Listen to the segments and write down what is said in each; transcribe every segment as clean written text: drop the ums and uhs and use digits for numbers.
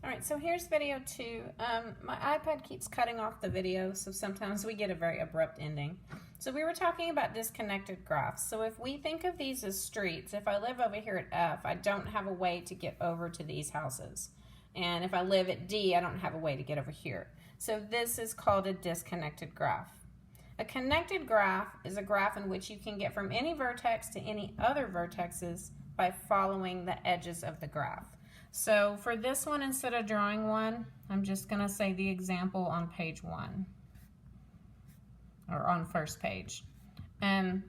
All right, so here's video 2. My iPad keeps cutting off the video, so sometimes we get a very abrupt ending. So we were talking about disconnected graphs. So if we think of these as streets, if I live over here at F, I don't have a way to get over to these houses. And if I live at D, I don't have a way to get over here. So this is called a disconnected graph. A connected graph is a graph in which you can get from any vertex to any other vertexes by following the edges of the graph. So for this one, instead of drawing one, I'm just going to say the example on page 1 or on first page. And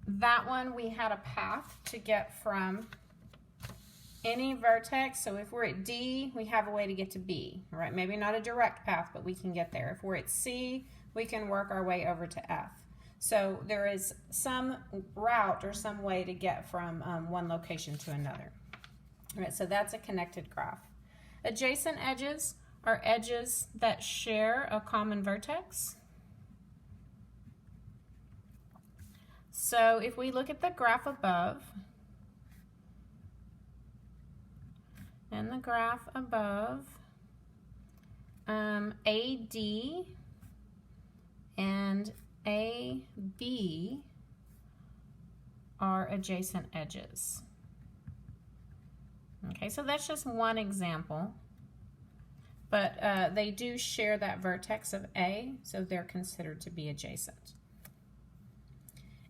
that one, we had a path to get from any vertex. So if we're at D, we have a way to get to B, right? Maybe not a direct path, but we can get there. If we're at C, we can work our way over to F. So there is some route or some way to get from one location to another. All right, so that's a connected graph. Adjacent edges are edges that share a common vertex. So if we look at the graph above, and the graph above, AD and AB are adjacent edges. Okay, so that's just one example, but they do share that vertex of A, so they're considered to be adjacent.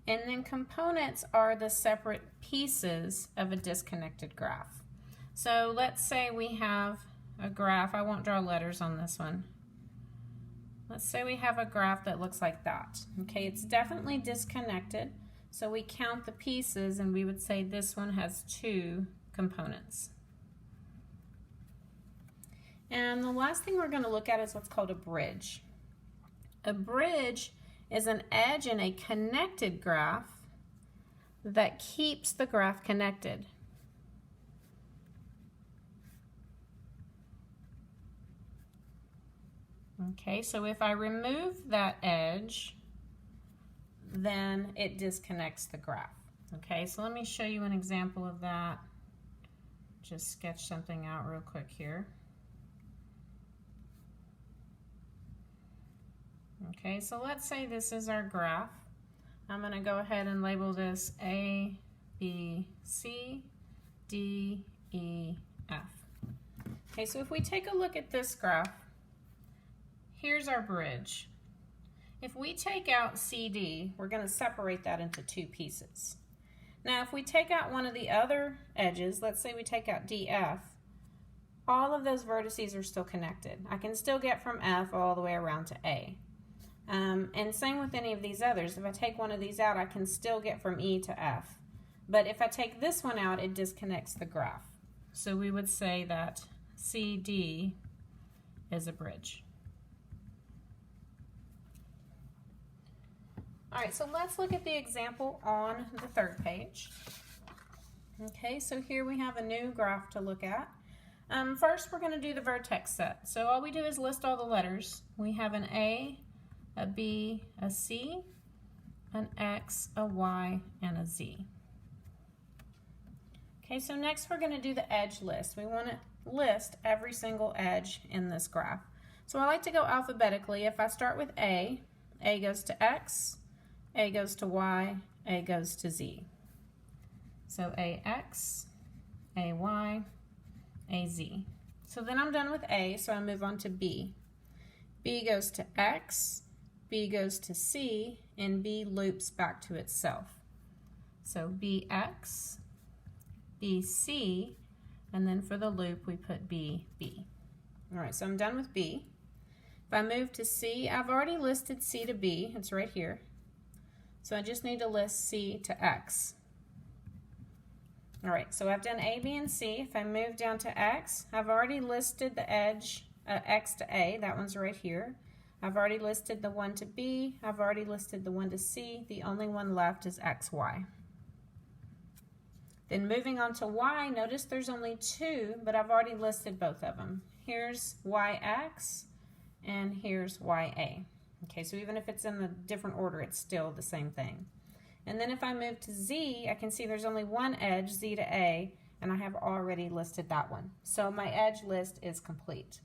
And then components are the separate pieces of a disconnected graph. So let's say we have a graph. I won't draw letters on this one. Let's say we have a graph that looks like that. Okay, it's definitely disconnected, so we count the pieces and we would say this one has 2 components. And the last thing we're going to look at is what's called a bridge. A bridge is an edge in a connected graph that keeps the graph connected. Okay, so if I remove that edge, then it disconnects the graph. Okay, so let me show you an example of that. Just sketch something out real quick here. Okay, so let's say this is our graph. I'm going to go ahead and label this A, B, C, D, E, F. Okay, so if we take a look at this graph, here's our bridge. If we take out CD, we're going to separate that into 2 pieces. Now, if we take out one of the other edges, let's say we take out DF, all of those vertices are still connected. I can still get from F all the way around to A. And same with any of these others. If I take one of these out, I can still get from E to F. But if I take this one out, it disconnects the graph. So we would say that CD is a bridge. All right, so let's look at the example on the 3rd page. Okay, so here we have a new graph to look at. First, we're going to do the vertex set. So all we do is list all the letters. We have an A, a B, a C, an X, a Y, and a Z. Okay, so next we're going to do the edge list. We want to list every single edge in this graph. So I like to go alphabetically. If I start with A goes to X, A goes to Y, A goes to Z. So AX, AY, AZ. So then I'm done with A, so I move on to B. B goes to X, B goes to C, and B loops back to itself. So BX, BC, and then for the loop we put BB. All right, so I'm done with B. If I move to C, I've already listed C to B, it's right here. So I just need to list C to X. All right, so I've done A, B, and C. If I move down to X, I've already listed the edge X to A, that one's right here. I've already listed the one to B, I've already listed the one to C, the only one left is XY. Then moving on to Y, notice there's only 2, but I've already listed both of them. Here's YX, and here's YA. Okay, so even if it's in a different order, it's still the same thing. And then if I move to Z, I can see there's only one edge, Z to A, and I have already listed that one. So my edge list is complete.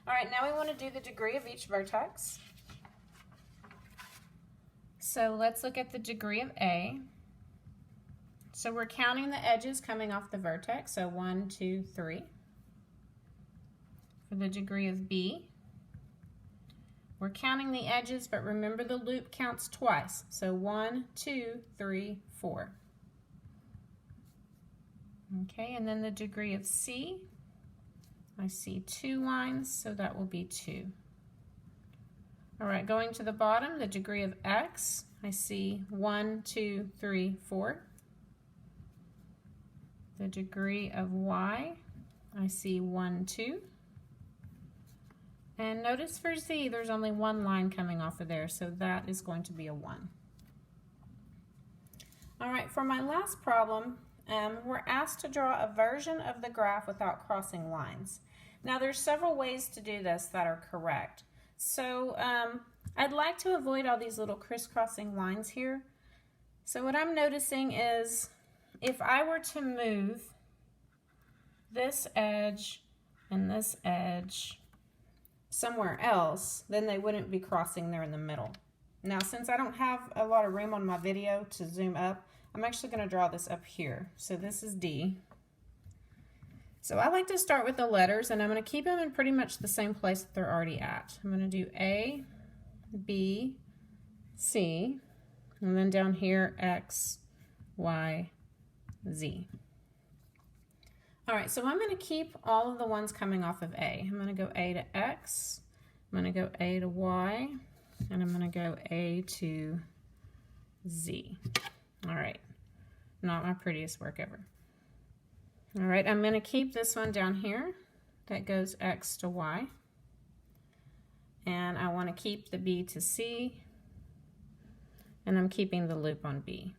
All right, now we want to do the degree of each vertex. So let's look at the degree of A. So we're counting the edges coming off the vertex, so 1, 2, 3. For the degree of B, we're counting the edges, but remember the loop counts twice. So 1, 2, 3, 4. Okay, and then the degree of C, I see 2 lines, so that will be 2. All right, going to the bottom, the degree of X, I see 1, 2, 3, 4. The degree of Y, I see 1, 2. And notice for Z, there's only 1 line coming off of there, so that is going to be a 1. All right, for my last problem, we're asked to draw a version of the graph without crossing lines. Now, there's several ways to do this that are correct. So I'd like to avoid all these little crisscrossing lines here. So what I'm noticing is if I were to move this edge and this edge somewhere else, then they wouldn't be crossing there in the middle. Now, since I don't have a lot of room on my video to zoom up, I'm actually going to draw this up here. So this is D. So I like to start with the letters, and I'm going to keep them in pretty much the same place that they're already at. I'm going to do A, B, C, and then down here X, Y, Z. All right, so I'm going to keep all of the ones coming off of A. I'm going to go A to X, I'm going to go A to Y, and I'm going to go A to Z. All right, not my prettiest work ever. All right, I'm going to keep this one down here that goes X to Y. And I want to keep the B to C. And I'm keeping the loop on B.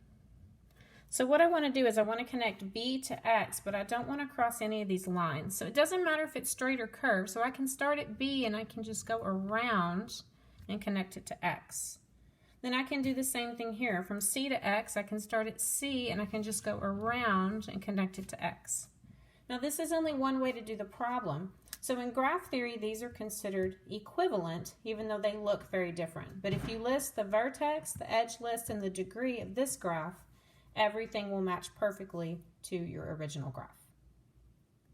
So what I want to do is I want to connect B to X, but I don't want to cross any of these lines. So it doesn't matter if it's straight or curved. So I can start at B and I can just go around and connect it to X. Then I can do the same thing here. From C to X, I can start at C and I can just go around and connect it to X. Now this is only one way to do the problem. So in graph theory, these are considered equivalent, even though they look very different. But if you list the vertex, the edge list, and the degree of this graph, everything will match perfectly to your original graph.